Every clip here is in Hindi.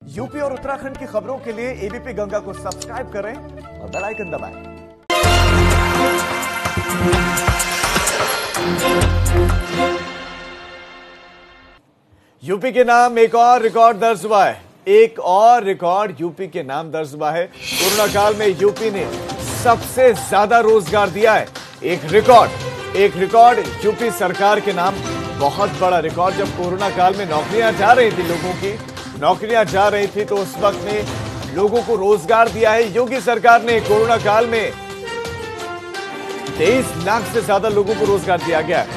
यूपी और उत्तराखंड की खबरों के लिए एबीपी गंगा को सब्सक्राइब करें और बेल आइकन दबाएं। यूपी के नाम एक और रिकॉर्ड दर्ज हुआ है। एक और रिकॉर्ड यूपी के नाम दर्ज हुआ है। कोरोना काल में यूपी ने सबसे ज्यादा रोजगार दिया है। एक रिकॉर्ड यूपी सरकार के नाम, बहुत बड़ा रिकॉर्ड। जब कोरोना काल में नौकरियां जा रही थी, लोगों की नौकरियां जा रही थी, तो उस वक्त में लोगों को रोजगार दिया है योगी सरकार ने। कोरोना काल में 23 लाख से ज्यादा लोगों को रोजगार दिया गया है।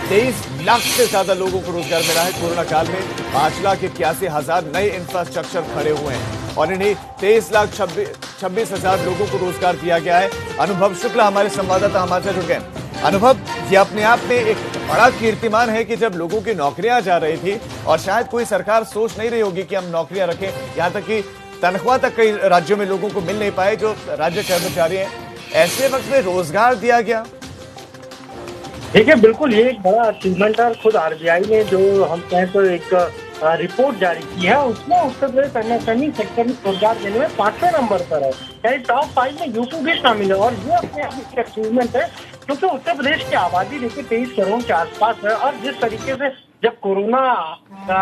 23 लाख से ज्यादा लोगों को रोजगार मिला है। कोरोना काल में 5,81,000 नए इंफ्रास्ट्रक्चर खड़े हुए हैं और इन्हें 23,26,000 लोगों को रोजगार दिया गया है। अनुभव शुक्ला हमारे संवाददाता हमारे जुड़ गए। अनुभव, ये अपने आप में एक बड़ा कीर्तिमान है कि जब लोगों की नौकरियां जा रही थी और शायद कोई सरकार सोच नहीं रही होगी कि हम नौकरियां रखें, यहां तक कि तनख्वाह तक कई राज्यों में लोगों को मिल नहीं पाए जो राज्य कर्मचारी हैं, ऐसे वक्त में रोजगार दिया गया। देखिए, बिल्कुल ये एक बड़ा अचीवमेंट है। खुद आरबीआई ने जो हम कहें तो एक रिपोर्ट जारी की है, उसमें उत्तर प्रदेश एमएसएमई सेक्टर में रोजगार देने में 5वें नंबर पर है। यानी टॉप 5 में यूपी भी शामिल है और ये अपने आप एक अचीवमेंट है, क्योंकि उत्तर प्रदेश की आबादी देखिए 23 करोड़ के आसपास है। और जिस तरीके से जब कोरोना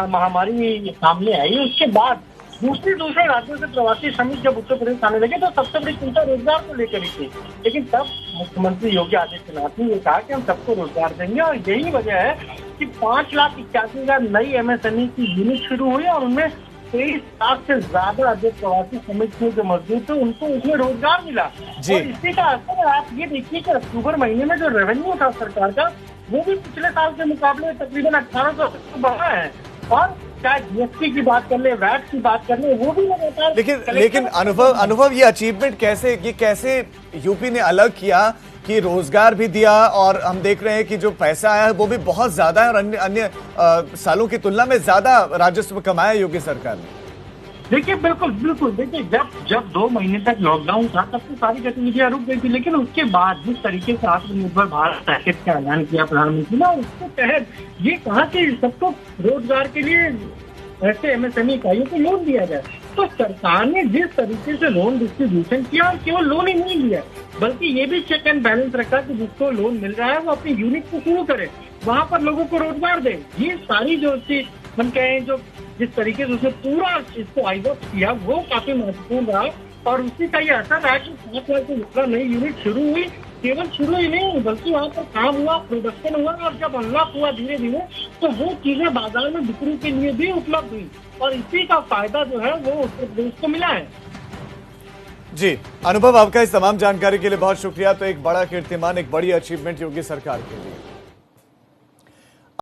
महामारी सामने आई, उसके बाद दूसरे राज्यों से प्रवासी श्रमिक जब उत्तर प्रदेश आने लगे, तो सबसे बड़ी चिंता रोजगार को लेकर ही थी। लेकिन तब मुख्यमंत्री योगी आदित्यनाथ ने कहा कि हम सबको रोजगार देंगे और यही वजह है कि 5,81,000 नई एमएसएमई की यूनिट शुरू हुई और उनमें 23 लाख से ज्यादा जो प्रवासी श्रमिक थे, जो मजदूर थे, उनको उसमें रोजगार मिला। और इसी का असर आप ये देखिए कि अक्टूबर महीने में जो रेवेन्यू था सरकार का, वो भी पिछले साल के मुकाबले तकरीबन 1800 बढ़ा है। और चाहे जीएसटी की बात कर ले, वैट की बात कर ले, वो भी लगातार। लेकिन अनुभव ये अचीवमेंट कैसे यूपी ने अलग किया कि रोजगार भी दिया और हम देख रहे हैं कि जो पैसा आया है वो भी बहुत ज्यादा है और अन्य सालों की तुलना में ज्यादा राजस्व कमाया योगी सरकार ने। देखिए, बिल्कुल देखिए, जब 2 महीने तक लॉकडाउन था, तब तो सारी गतिविधियां रुक गई थी। लेकिन उसके बाद जिस तरीके से आत्मनिर्भर भारत पैकेज का ऐलान किया प्रधानमंत्री ने, उसके तहत ये कहा कि सबको रोजगार के लिए ऐसे एमएसएमई इकाइयों को लोन दिया जाए। तो सरकार ने जिस तरीके से लोन डिस्ट्रीब्यूशन किया, और केवल लोन ही नहीं दिया, बल्कि ये भी चेक एंड बैलेंस रखा कि जिसको लोन मिल रहा है वो अपनी यूनिट को शुरू करे, वहां पर लोगों को रोजगार दे। ये सारी जो हम कहें जो जिस तरीके से उसने पूरा इसको आइवॉच किया, वो काफी महत्वपूर्ण रहा। और उसी का ये असर रहा कि 7 लाख से ज्यादा नई यूनिट शुरू हुई। केवल शुरू ही नहीं, बल्कि वहाँ पर काम हुआ, प्रोडक्शन हुआ, और जब अनलॉक हुआ धीरे धीरे, तो वो चीजें बाजार में बिक्री के लिए भी उपलब्ध हुई। और इसी का फायदा जो है वो उत्तर प्रदेश को मिला है। जी अनुभव, आपका इस तमाम जानकारी के लिए बहुत शुक्रिया। तो एक बड़ा कीर्तिमान, एक बड़ी अचीवमेंट योगी सरकार के लिए।